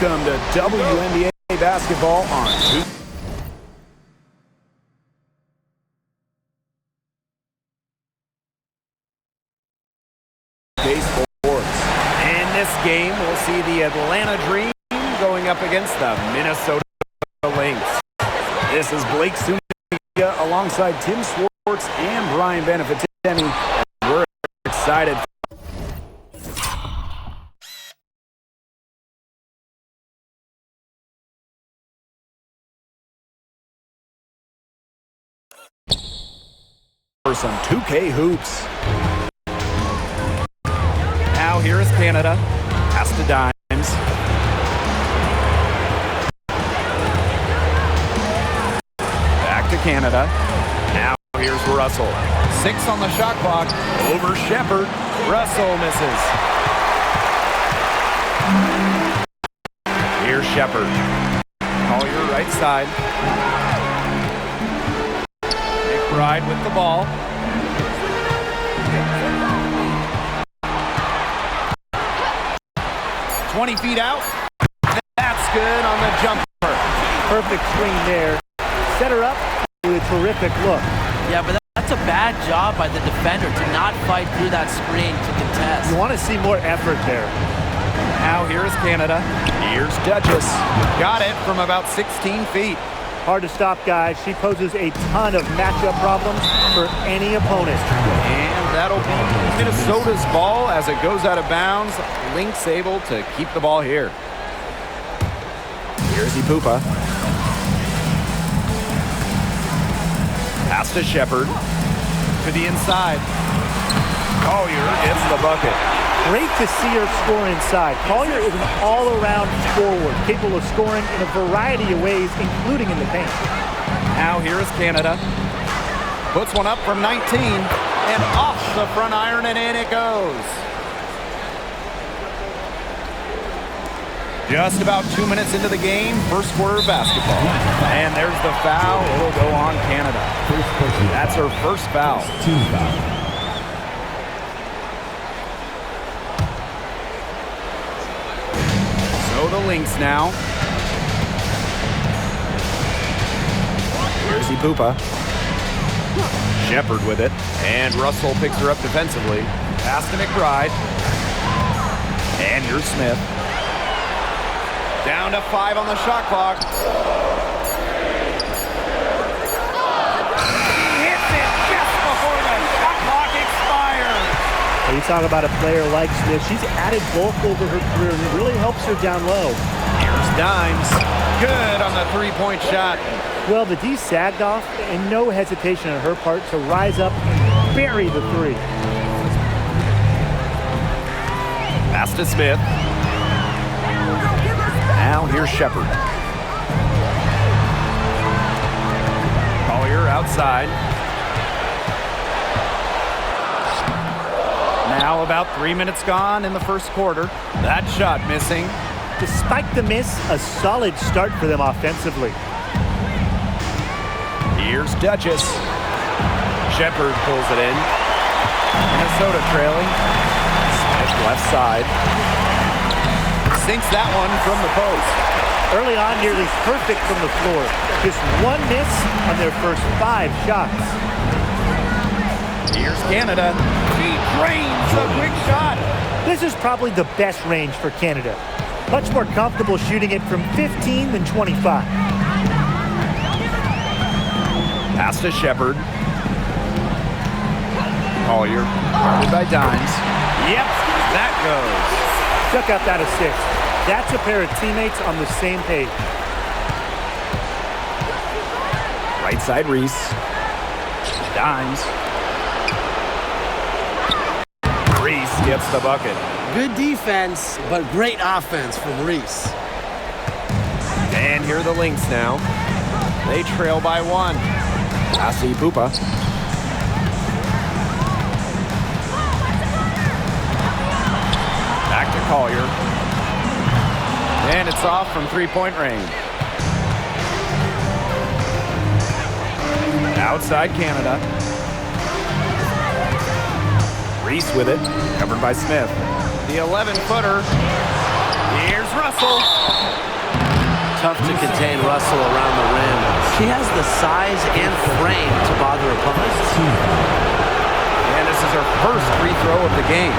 Welcome to WNBA basketball on Tuesday Sports. In this game, we'll see the Atlanta Dream going up against the Minnesota LYNX. This is Blake Suniga alongside Tim Swartz and Brian Benefitemi. We're excited. For some 2K hoops. Now here is Canada. Pass to Dimes. Back to Canada. Now here's Russell. 6 on the shot clock. Over Shepard. Russell misses. Here's Shepard. Collier right side. McBride with the ball. "20 feet out. That's good on the jumper. Perfect screen there. Set her up with a terrific look. Yeah, but that's a bad job by the defender to not fight through that screen to contest. You want to see more effort there. Now here's Canada. Here's Duchess. Got it from about 16 feet. Hard to stop, guys. She poses a ton of matchup problems for any opponent. And that'll be Minnesota's ball as it goes out of bounds. Lynx able to keep the ball here. Here's Ipupa. Pass to Shepard. To the inside. Collier gets the bucket. Great to see her score inside. Collier is an all-around forward, capable of scoring in a variety of ways, including in the paint. Now here is Canada. Puts one up from 19, and off the front iron, and in it goes. Just about 2 minutes into the game, first quarter of basketball. And there's the foul. It'll go on Canada. That's her first foul. Team foul. So the Lynx now. Here's Ipupa. Shepard with it. And Russell picks her up defensively. Pass to McBride. And here's Smith. Down to 5 on the shot clock. Hits it just before the shot clock expires. When you talk about a player like Smith, she's added bulk over her career, and it really helps her down low. Here's Dimes. Good on the three-point shot. Well, the D sagged off, and no hesitation on her part to rise up and bury the three. Pass to Smith. Now here's Shepard. Collier outside. Now about 3 minutes gone in the first quarter. That shot missing. Despite the miss, a solid start for them offensively. Here's Duchess. Shepard pulls it in. Minnesota trailing. Smith left side. Sinks that one from the post. Early on, nearly perfect from the floor. Just one miss on their first 5 shots. Here's Canada. He drains a quick shot. This is probably the best range for Canada. Much more comfortable shooting it from 15 than 25. Pass to Shepard. Collier, guarded by Dimes. Yep, that goes. Check out that assist. That's a pair of teammates on the same page. Right side Reese. Dimes. Reese gets the bucket. Good defense, but great offense from Reese. And here are the Lynx now. They trail by 1. Pass to Ipupa. Back to Collier. And it's off from three-point range. Outside Canada. Reese with it, covered by Smith. The 11-footer Here's Russell. Tough to contain Russell around the rim. She has the size and frame to bother opponents. And this is her first free throw of the game.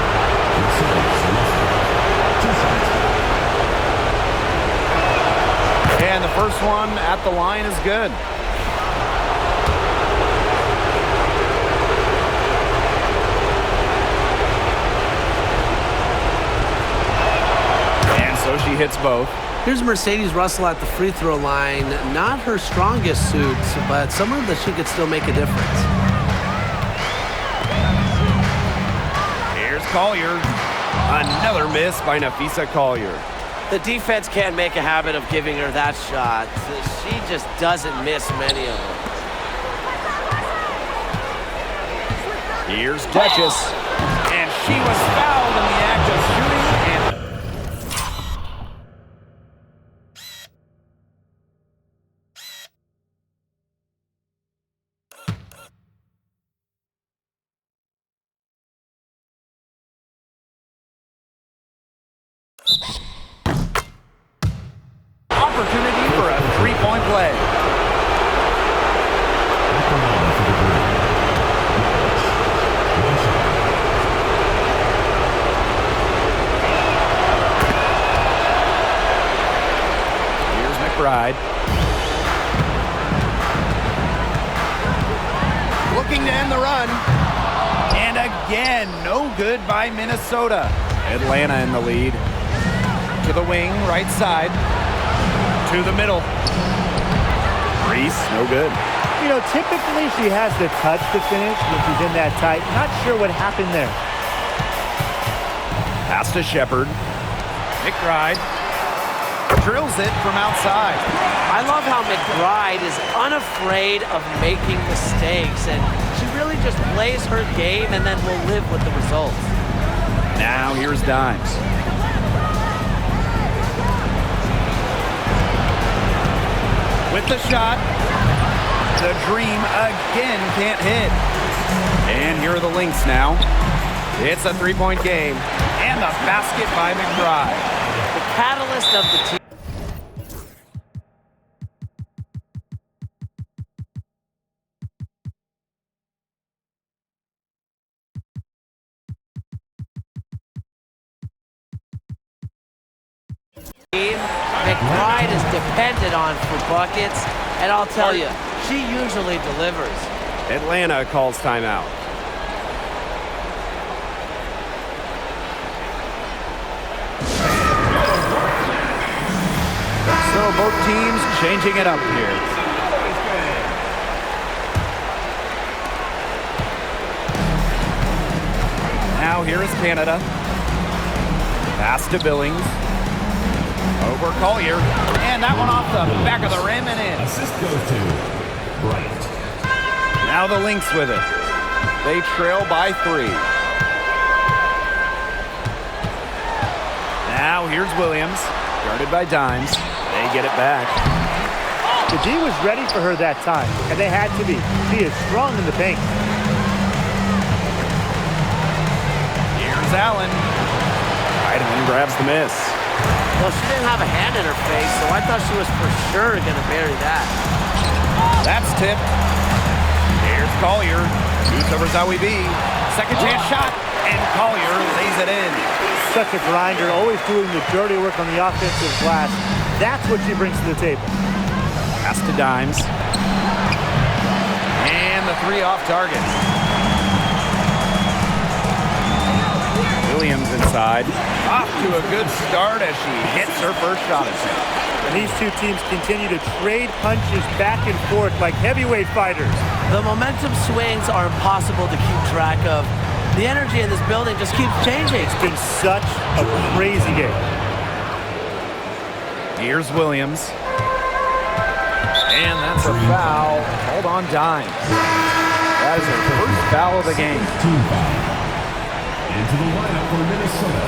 And the first one at the line is good. And so she hits both. Here's Mercedes Russell at the free throw line. Not her strongest suit, but someone that she could still make a difference. Here's Collier. Another miss by Nafisa Collier. The defense can't make a habit of giving her that shot. She just doesn't miss many of them. Here's Duchess. And she was fouled in the act of shooting. And opportunity for a three-point play. Here's McBride. Looking to end the run. And again, no good by Minnesota. Atlanta in the lead. To the wing, right side. To the middle. Reese, no good. You know, typically she has the touch to finish when she's in that tight. Not sure what happened there. Pass to Shepard. McBride drills it from outside. I love how McBride is unafraid of making mistakes, and she really just plays her game and then will live with the results. Now here's Dimes. With the shot, the Dream again can't hit. And here are the Lynx now. It's a three-point game. And the basket by McBride. The catalyst of the team. McBride is dependent on for buckets, and I'll tell you, she usually delivers. Atlanta calls timeout. So both teams changing it up here. Now here is Canada. Pass to Billings. Over Collier. And that one off the back of the rim and in. Assist goes to Bryant. Now the Lynx with it. They trail by 3. Now here's Williams. Guarded by Dimes. They get it back. The D was ready for her that time, and they had to be. She is strong in the paint. Here's Allen. Heidemann grabs the miss. Well, she didn't have a hand in her face, so I thought she was for sure going to bury that. That's tipped. Here's Collier. Shoots over Zowie B. Second chance shot, and Collier lays it in. Such a grinder, always doing the dirty work on the offensive glass. That's what she brings to the table. Pass to Dimes. And the 3 off target. Williams inside. Off to a good start as she hits her first shot attempt. And these two teams continue to trade punches back and forth like heavyweight fighters. The momentum swings are impossible to keep track of. The energy in this building just keeps changing. It's been such a crazy game. Here's Williams. And that's a foul. Hold on, Dimes. That is her first foul of the game. Team foul. Into the lineup for Minnesota.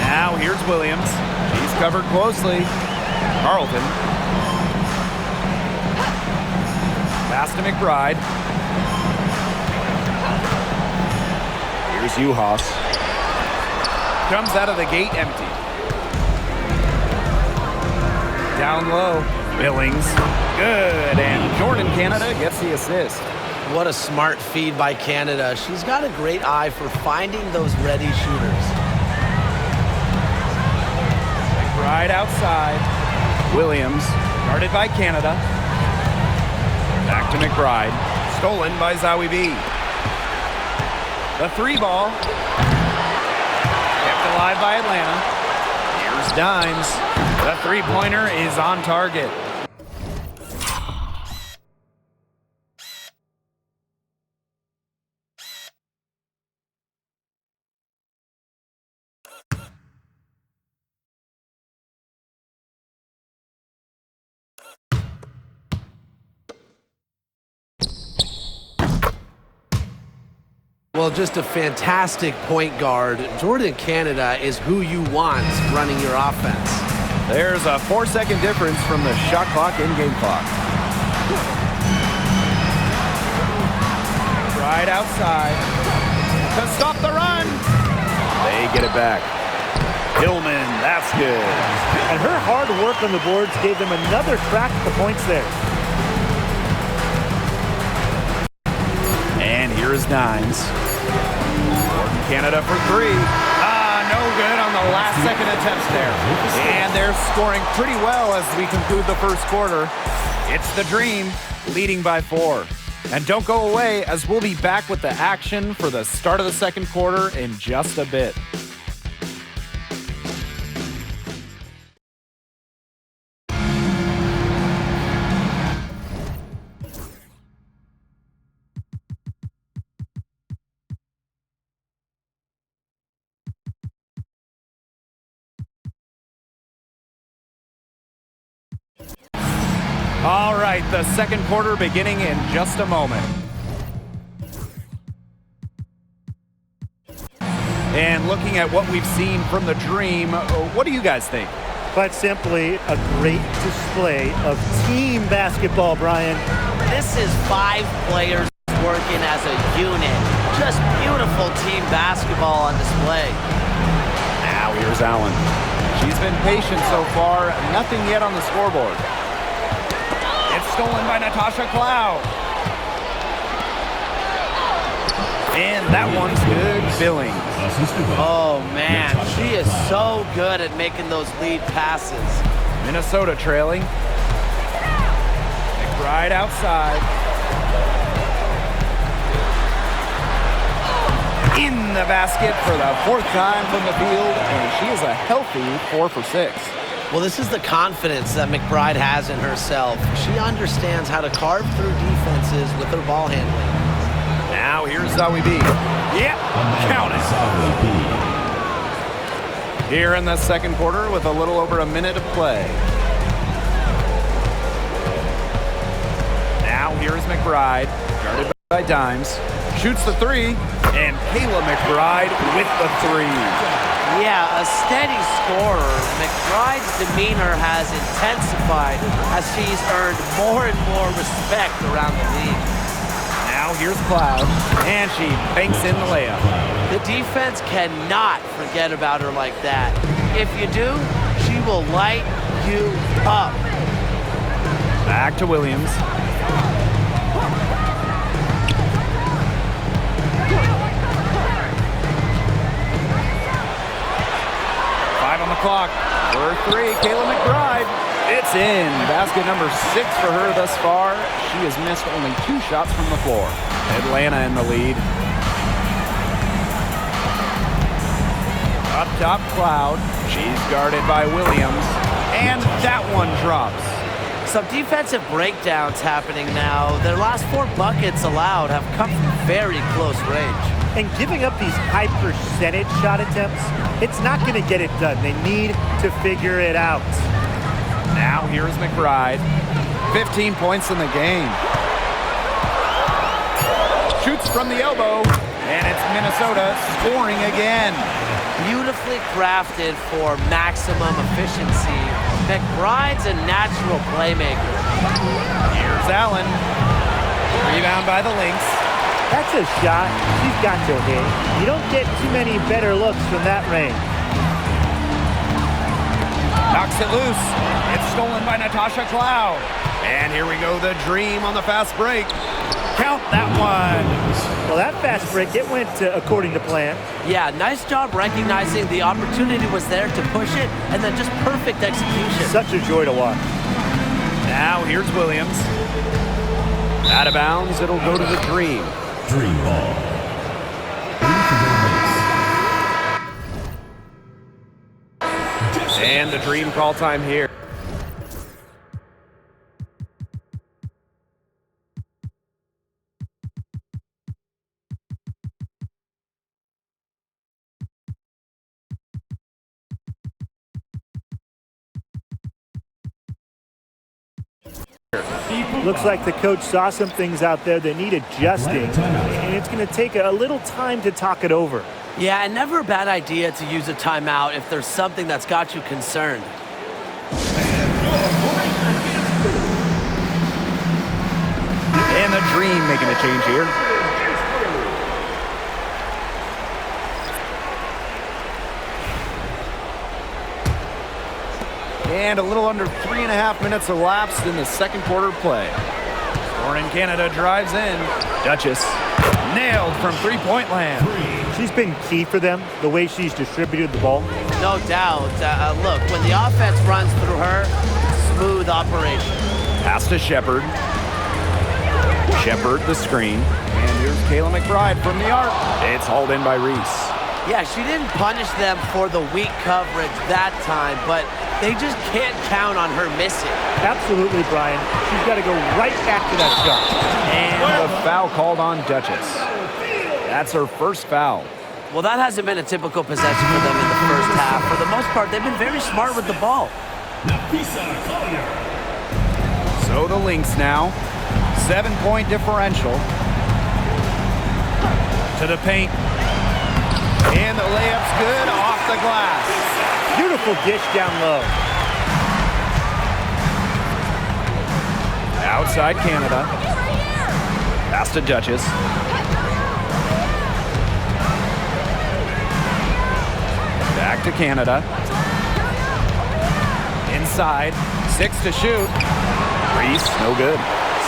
Now here's Williams. She's covered closely. Carlton. Pass to McBride. Here's Uhas. Comes out of the gate empty. Down low. Billings. Good. And Jordan Canada gets the assist. What a smart feed by Canada. She's got a great eye for finding those ready shooters. Right outside. Williams. Guarded by Canada. Back to McBride. Stolen by Zawi B. The three ball. Kept alive by Atlanta. Here's Dimes. The three-pointer is on target. Well, just a fantastic point guard. Jordan Canada is who you want running your offense. There's a 4-second difference from the shot clock and game clock. Right outside to stop the run. They get it back. Hillman, that's good. And her hard work on the boards gave them another crack at the points there. And here's Dimes. Canada for three. No good on the last second attempts there. And they're scoring pretty well as we conclude the first quarter. It's the Dream leading by 4. And don't go away as we'll be back with the action for the start of the second quarter in just a bit. All right, the second quarter beginning in just a moment. And looking at what we've seen from the Dream, what do you guys think? Quite simply, a great display of team basketball, Brian. This is 5 players working as a unit. Just beautiful team basketball on display. Now here's Allen. She's been patient so far, nothing yet on the scoreboard. It's stolen by Natasha Cloud. And that one's good. Billings. Oh, man. She is so good at making those lead passes. Minnesota trailing. McBride outside. In the basket for the 4th time from the field, and she is a healthy 4 for 6. Well, this is the confidence that McBride has in herself. She understands how to carve through defenses with her ball handling. Now here's Zawi B. Yep, count it. Here in the second quarter with a little over a minute of play. Now here's McBride, guarded by Dimes. Shoots the three, and Kayla McBride with the three. Yeah, a steady scorer. McBride's demeanor has intensified as she's earned more and more respect around the league. Now here's Cloud, and she banks in the layup. The defense cannot forget about her like that. If you do, she will light you up. Back to Williams. On the clock for three, Kayla McBride. It's in. Basket number 6 for her thus far. She has missed only 2 shots from the floor. Atlanta in the lead. Up top, Cloud. She's guarded by Williams. And that one drops. Some defensive breakdowns happening now. Their last 4 buckets allowed have come from very close range. And giving up these high percentage shot attempts, it's not going to get it done. They need to figure it out. Now here's McBride. 15 points in the game. Shoots from the elbow, and it's Minnesota scoring again. Beautifully crafted for maximum efficiency. McBride's a natural playmaker. Here's Allen. Rebound by the LYNX. That's a shot she's got to hit. You don't get too many better looks from that range. Knocks it loose. It's stolen by Natasha Cloud. And here we go, the Dream on the fast break. Count that one. Well, that fast break, it went according to plan. Yeah, nice job recognizing the opportunity was there to push it, and then just perfect execution. Such a joy to watch. Now here's Williams. Out of bounds, it'll go to the Dream. Dream ball. And the Dream call time here. Looks like the coach saw some things out there that need adjusting, and it's going to take a little time to talk it over. Yeah, and never a bad idea to use a timeout if there's something that's got you concerned. And the Dream making a change here. And a little under 3.5 minutes elapsed in the second quarter play. Scoring Canada drives in. Duchess nailed from three-point land. She's been key for them, the way she's distributed the ball. No doubt. Look, when the offense runs through her, smooth operation. Pass to Shepard. Shepard the screen. And here's Kayla McBride from the arc. It's hauled in by Reese. Yeah, she didn't punish them for the weak coverage that time, but they just can't count on her missing. Absolutely, Brian. She's got to go right back to that shot. And the foul called on Duchess. That's her first foul. Well, that hasn't been a typical possession for them in the first half. For the most part, they've been very smart with the ball. So the LYNX now. 7-point differential. To the paint. And the layup's good off the glass. Beautiful dish down low. Outside Canada. Pass to Duchess. Back to Canada. Inside. 6 to shoot. Reese, no good.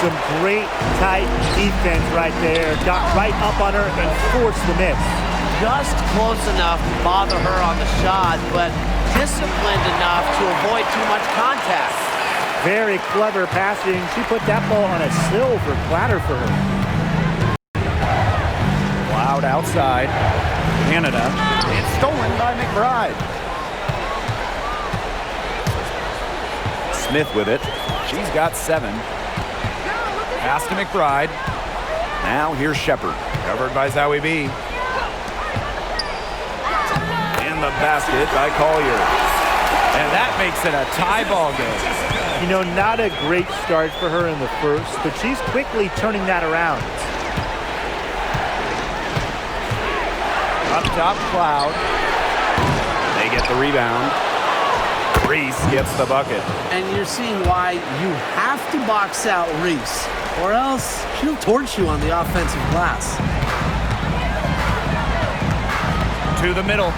Some great tight defense right there. Got right up on her and forced the miss. Just close enough to bother her on the shot, but disciplined enough to avoid too much contact. Very clever passing. She put that ball on a silver platter for her. Loud outside. Canada. It's stolen by McBride. Smith with it. She's got 7. Pass to McBride. Now here's Shepard. Covered by Zowie B. The basket by Collier. And that makes it a tie ball game. You know, not a great start for her in the first, but she's quickly turning that around. Up top, Cloud. They get the rebound. Reese gets the bucket. And you're seeing why you have to box out Reese, or else she'll torch you on the offensive glass. To the middle.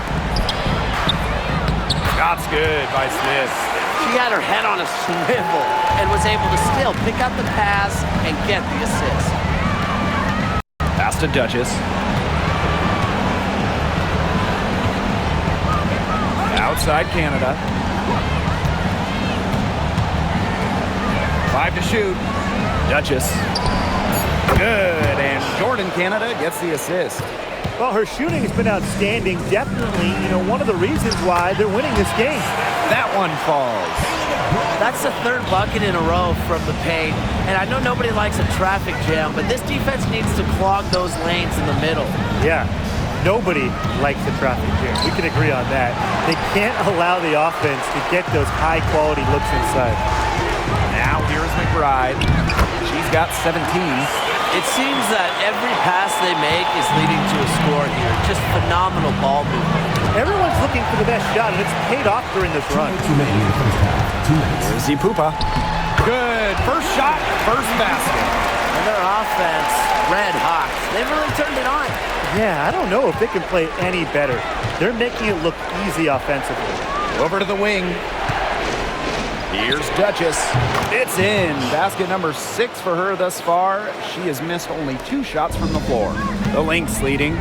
Shot's good by Smith. She had her head on a swivel and was able to still pick out the pass and get the assist. Pass to Duchess. Outside Canada. 5 to shoot. Duchess. Good, and Jordan Canada gets the assist. Well, her shooting has been outstanding. Definitely, one of the reasons why they're winning this game. That one falls. That's the third bucket in a row from the paint. And I know nobody likes a traffic jam, but this defense needs to clog those lanes in the middle. Yeah, nobody likes a traffic jam. We can agree on that. They can't allow the offense to get those high-quality looks inside. Now here's McBride. She's got 17. It seems that every pass they make is leading to a score here. Just phenomenal ball movement. Everyone's looking for the best shot, and it's paid off during this run. Here's Zipupa. Good. First shot, first basket. And their offense red hot. They've really turned it on. Yeah, I don't know if they can play any better. They're making it look easy offensively. Over to the wing. Here's Duchess. It's in. Basket number 6 for her thus far. She has missed only 2 shots from the floor. The Lynx leading.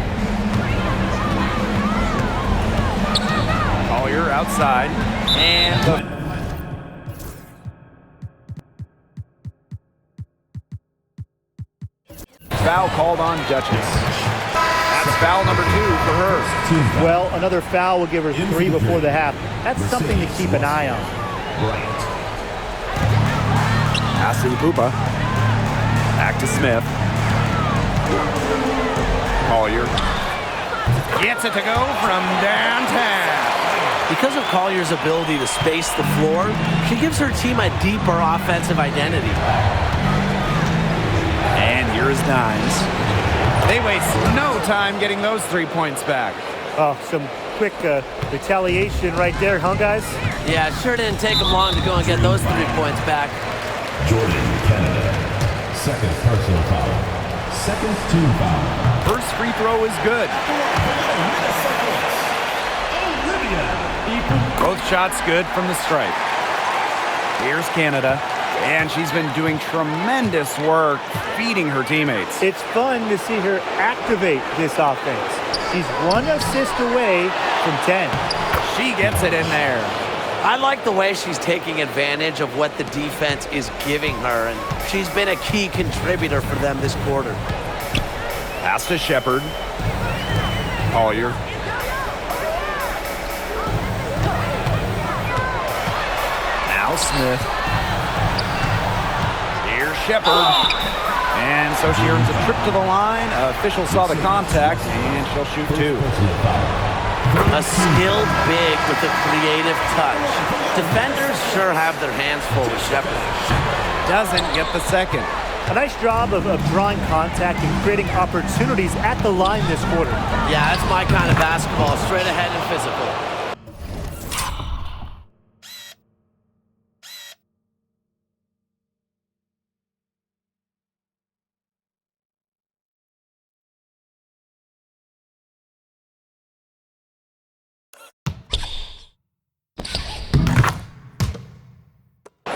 Collier outside. And the foul called on Duchess. That's foul number 2 for her. Well, another foul will give her 3 before the half. That's something to keep an eye on. Pass to the Pupa. Back to Smith. Collier gets it to go from downtown. Because of Collier's ability to space the floor, she gives her team a deeper offensive identity. And here's Dimes. They waste no time getting those 3 points back. Oh, some quick retaliation right there, huh, guys? Yeah, it sure didn't take them long to go and get those 3 points back. Jordan, Canada. Second personal foul. Second team foul. First free throw is good. Both shots good from the stripe. Here's Canada. And she's been doing tremendous work feeding her teammates. It's fun to see her activate this offense. She's 1 assist away from 10. She gets it in there. I like the way she's taking advantage of what the defense is giving her, and she's been a key contributor for them this quarter. Pass to Shepard. Collier. Now Smith. Here's Shepard. And so she earns a trip to the line. Official saw the contact, and she'll shoot 2. A skilled big with a creative touch. Defenders sure have their hands full with Shepard. Doesn't get the second. A nice job of drawing contact and creating opportunities at the line this quarter. Yeah, that's my kind of basketball, straight ahead and physical.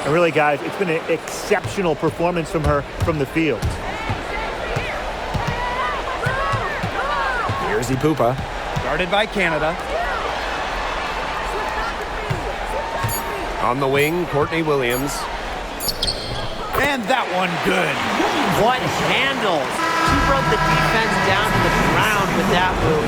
And really, guys, it's been an exceptional performance from her from the field. Here's Pupa. Guarded by Canada. On the wing, Courtney Williams. And that one good. What handles! She broke the defense down to the ground with that move.